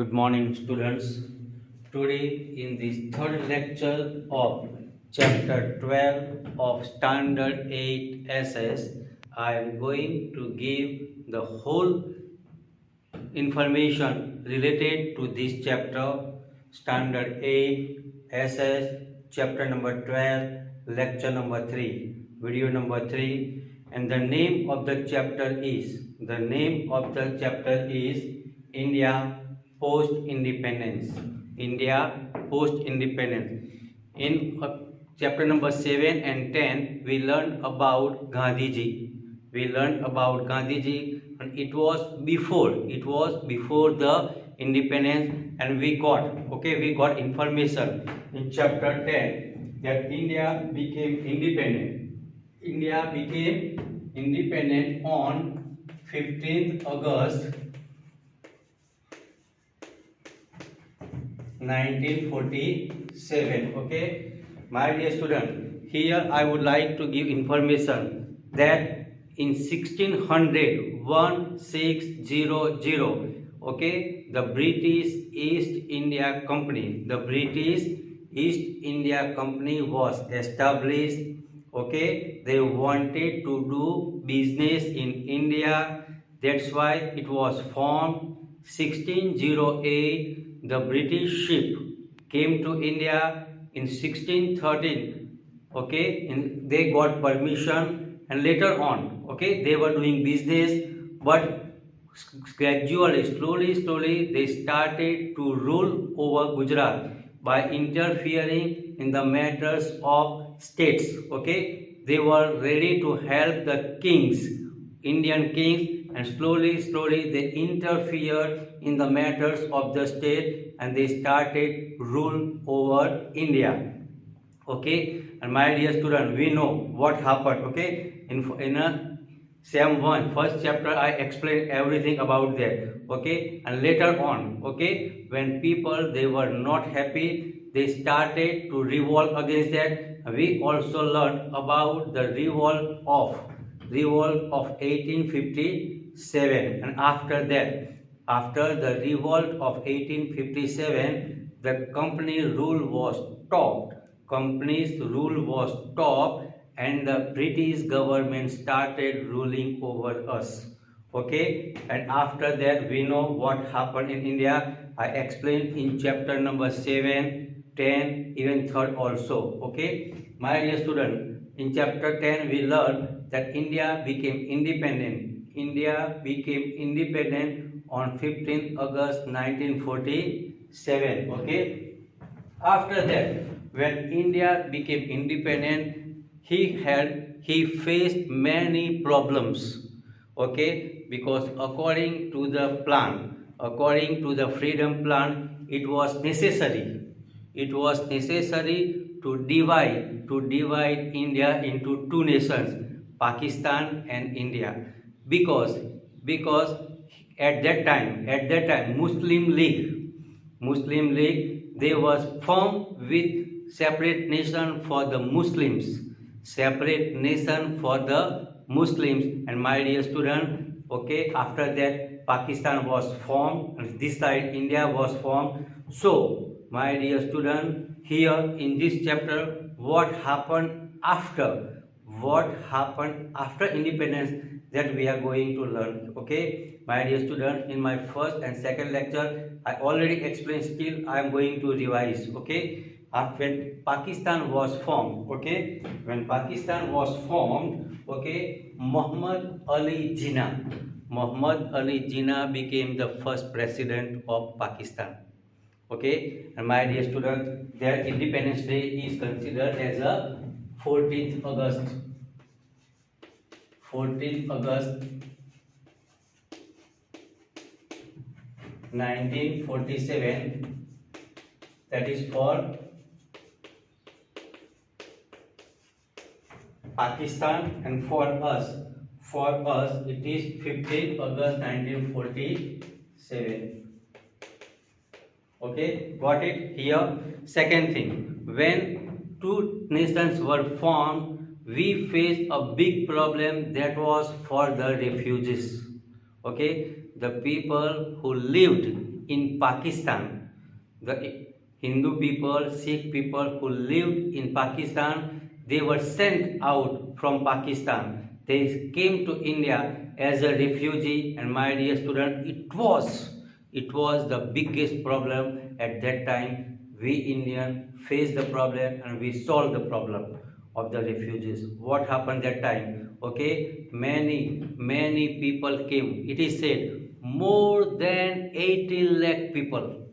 Good morning, students. Today, in this third lecture of chapter 12 of Standard 8 SS, I am going to give the whole information related to this chapter, Standard 8 SS, chapter number 12, lecture number 3, video number 3, and the name of the chapter is India post independence. India post independence. In chapter number 7 and 10, we learned about Gandhiji. And it was before the independence, and we got information in chapter 10 that India became independent on 15th August 1947. Okay, my dear student, here I would like to give information that in 1600, okay, the British East India Company was established. Okay, they wanted to do business in India, that's why it was formed. 1608, the British ship came to India. In 1613, okay, they got permission, and later on, okay, they were doing business, but gradually, slowly, they started to rule over Gujarat by interfering in the matters of states. Okay, they were ready to help the kings, Indian kings, and slowly they interfered in the matters of the state, and they started rule over India. Okay, and my dear student, we know what happened. Okay, in a Sem 1 first chapter I explained everything about that. Okay, and later on, okay, when people they were not happy, they started to revolt against that. We also learned about the revolt of 1857, and after the revolt of 1857, the company's rule was stopped, and the British government started ruling over us. Okay, and after that we know what happened in India. I explained in chapter number 7, 10, even 3rd also. Okay, my dear student, in chapter 10 we learned that India became independent on 15th August 1947. Okay, after that, when India became independent, he faced many problems. Okay, because according to the freedom plan, it was necessary to divide India into two nations, Pakistan and India, because at that time Muslim League, they was formed with separate nation for the Muslims, and my dear student, okay, after that Pakistan was formed, and this side India was formed. So, my dear student, here in this chapter, what happened after independence, that we are going to learn. Okay, my dear student, in my first and second lecture I already explained, still I am going to revise. Okay, when Pakistan was formed, okay, Muhammad Ali Jinnah became the first president of Pakistan. Okay, and my dear students, their Independence Day is considered as a 14th August 1947. That is for Pakistan, and for us it is 15th August 1947. Okay, got it here. Second thing, when two nations were formed, we faced a big problem, that was for the refugees. Okay, the people who lived in Pakistan. The Hindu people, Sikh people who lived in Pakistan, they were sent out from Pakistan. They came to India as a refugee, and my dear student, it was the biggest problem at that time. We Indian faced the problem and we solved the problem of the refugees. What happened that time? Okay, many people came. It is said more than 80 lakh people,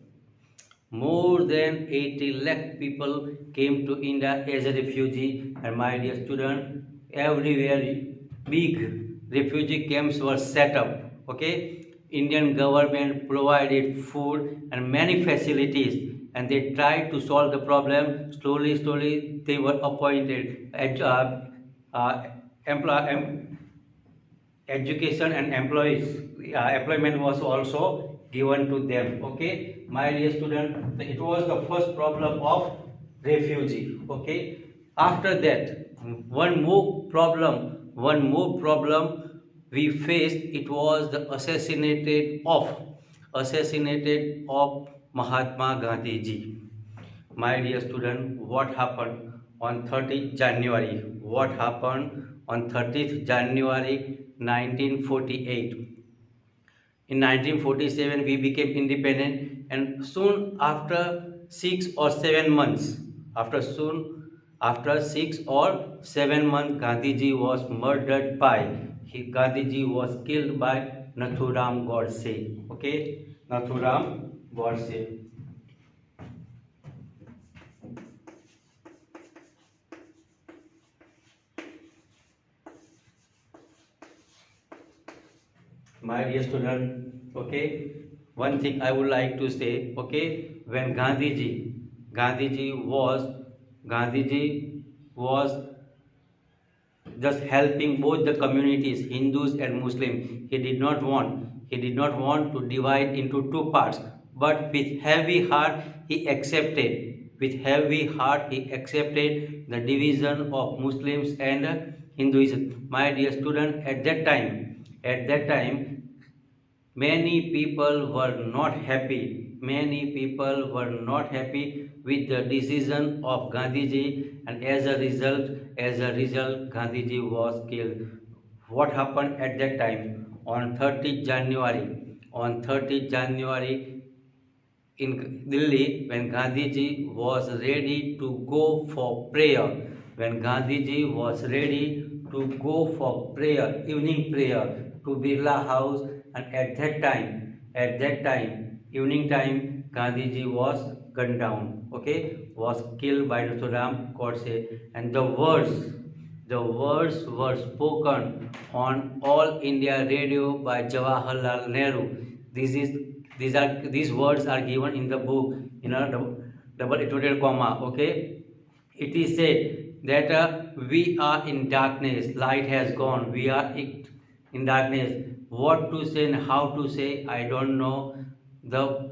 more than 80 lakh people came to India as a refugee. And my dear student, everywhere big refugee camps were set up. Okay, Indian government provided food and many facilities, and they tried to solve the problem. Slowly they were appointed uh, employ, education and employment was also given to them. Okay, my dear student, it was the first problem of refugee. Okay, after that, one more problem we faced. It was the assassinated of Mahatma Gandhi ji. My dear student, what happened on 30th January? What happened on 30th January 1948? In 1947, we became independent, and soon after 6 or 7 months, after 6 or 7 months, Gandhiji was murdered by. Gandhiji was killed by Nathuram Godse. Okay, Nathuram Godse. My dear student, okay, one thing I would like to say. Okay, when Gandhiji was just helping both the communities, Hindus and Muslims. He did not want to divide into two parts, but with heavy heart he accepted the division of Muslims and Hinduism. My dear student, at that time, many people were not happy. Many people were not happy with the decision of Gandhiji, and as a result, Gandhiji was killed. What happened at that time? On 30th January, in Delhi, when Gandhiji was ready to go for prayer, evening prayer to Birla House, and at that time, evening time, Gandhiji was gunned down. Okay, was killed by Nathuram Godse, and the words were spoken on All India Radio by Jawaharlal Nehru. This is these words are given in the book in a double inverted comma. Okay, it is said that we are in darkness, light has gone. We are in darkness. What to say and how to say, I don't know. The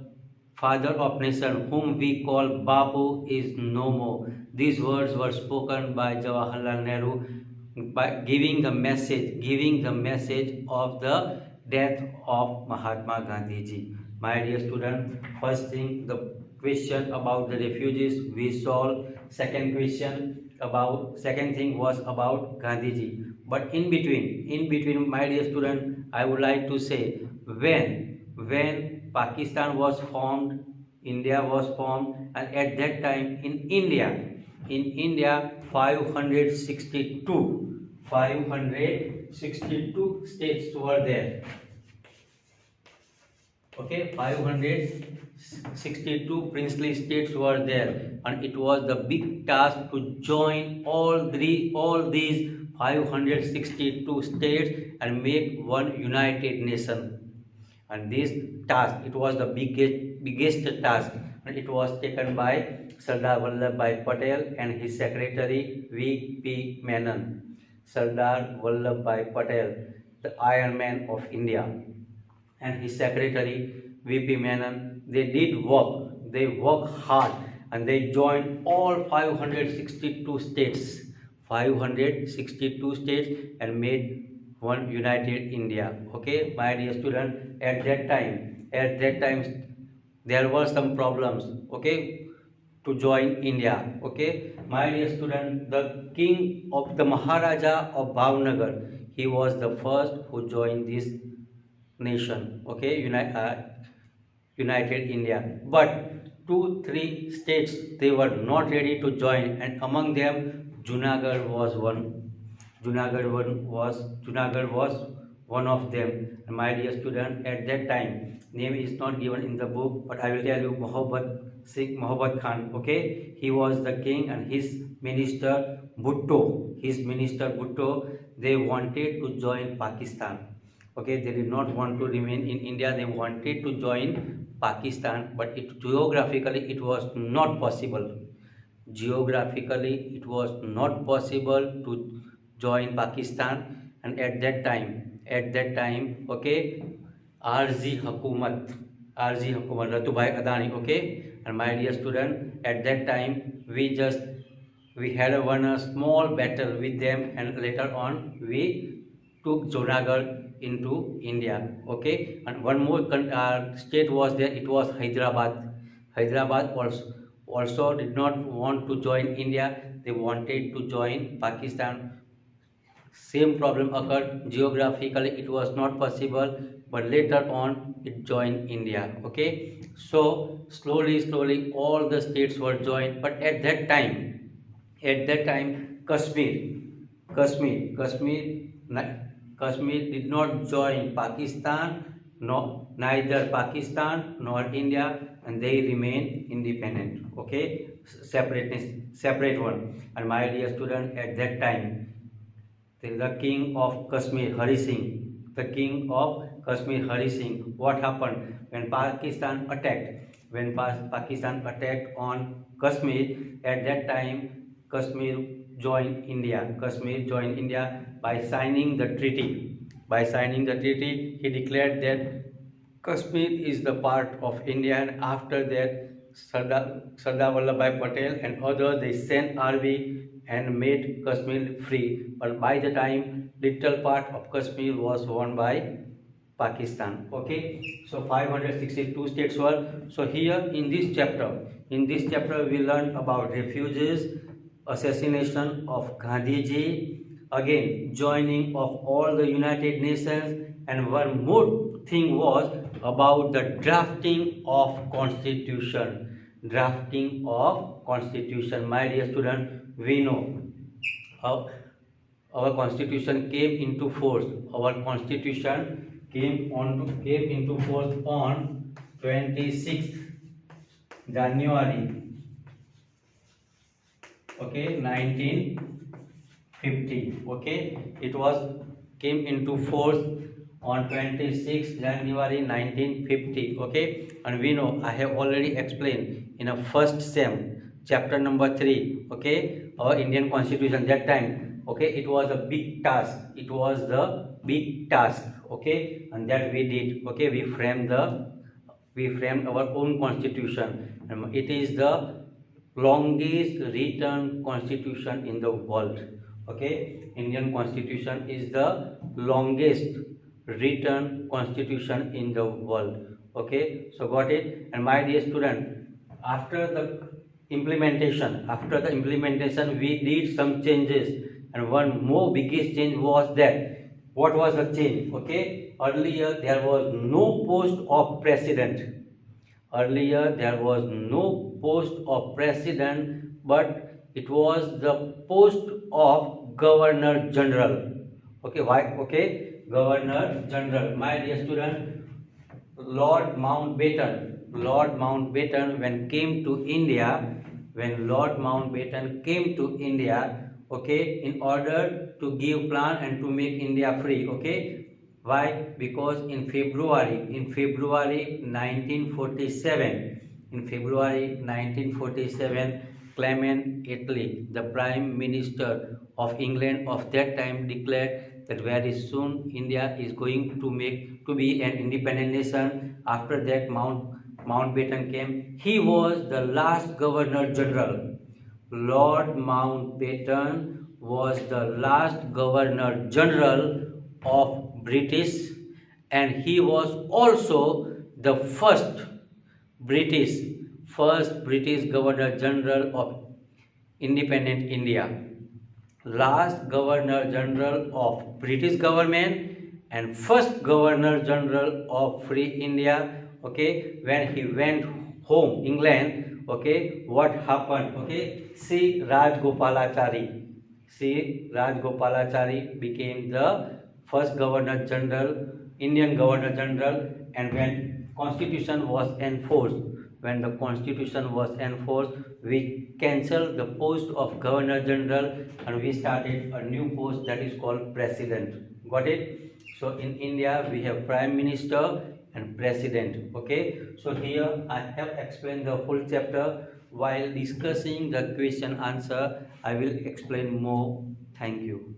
father of nation, whom we call Babu, is no more. These words were spoken by Jawaharlal Nehru, by giving the message of the death of Mahatma Gandhi ji. My dear student, first thing, the question about the refugees we solved. Second thing was about Gandhi ji. But in between, my dear student, I would like to say, when Pakistan was formed, India was formed, and at that time in India 562 states were there. Okay, 562 princely states were there, and it was the big task to join all these 562 states and make one united nation. And this task, it was the biggest task, and it was taken by Sardar Vallabhbhai Patel and his secretary V.P. Menon. Sardar Vallabhbhai Patel, the Iron Man of India, and his secretary V.P. Menon, they worked hard, and they joined all 562 states and made one united India. Okay, my dear student, at that time there were some problems, okay, to join India. Okay, my dear student, the king of the Maharaja of Bhavnagar, he was the first who joined this nation. Okay, United India. But two, three states they were not ready to join, and among them Junagadh was one. Junagadh was one of them. And my dear student, at that time, name is not given in the book, but I will tell you Mohabbat Khan. Okay, he was the king, and his minister Bhutto, they wanted to join Pakistan. Okay, they did not want to remain in India. They wanted to join Pakistan, but geographically it was not possible. Geographically it was not possible to join Pakistan. And at that time, okay, RZ Hukumat Ratubhai Adani. Okay, and my dear student, at that time we had a small battle with them, and later on we took Junagadh into India. Okay, and one more state was there. It was Hyderabad also did not want to join India. They wanted to join Pakistan. Same problem occurred. Geographically, it was not possible, but later on, it joined India. Okay, so slowly, all the states were joined. But at that time, Kashmir did not join Pakistan, no, neither Pakistan nor India, and they remain independent. Okay, separate one. And my dear student, at that time, the king of Kashmir, Hari Singh, the king of Kashmir, Hari Singh. What happened when Pakistan attacked? When Pakistan attacked on Kashmir, at that time Kashmir joined India. Kashmir joined India by signing the treaty. By signing the treaty, he declared that Kashmir is the part of India, and after that, Sardar Vallabhbhai Patel and others they sent army and made Kashmir free. But by the time, little part of Kashmir was won by Pakistan. Okay, so 562 states were. So here in this chapter we learned about refugees, assassination of Gandhiji, again joining of all the United Nations, and one more thing was about the drafting of constitution. Drafting of constitution. My dear student, we know how our constitution came into force. Our constitution came into force on 26th January, okay, 1950. Okay, it was came into force on 26th January 1950. Okay, and we know I have already explained in a first sem chapter number 3. Okay, our Indian constitution that time. Okay, it was a big task. It was the big task. Okay, and that we did. Okay, we framed our own constitution, and it is the longest written constitution in the world. Okay, Indian constitution is the longest written constitution in the world. Okay, so got it. And my dear student, after the implementation we did some changes, and one more biggest change was that, what was the change? Okay, earlier there was no post of president. Earlier there was no post of president, but it was the post of governor general. Okay, why? Okay, governor general. My dear student, Lord Mountbatten, when came to India, okay, in order to give plan and to make India free. Okay, why? Because in February 1947, Clement Attlee, the Prime Minister of England of that time, declared that very soon India is going to be an independent nation. After that, Mountbatten came. He was the last Governor General. Lord Mountbatten was the last Governor General of British, and he was also the first British, first British Governor General of independent India, last Governor General of British government, and first Governor General of Free India. Okay, when he went home, England, okay, what happened? Okay, see Rajgopalachari. See Rajgopalachari became the first Governor General, Indian Governor General, and when the constitution was enforced, we cancelled the post of Governor General and we started a new post that is called President. Got it? So in India we have Prime Minister and President. Okay, so here I have explained the whole chapter. While discussing the question answer, I will explain more. Thank you.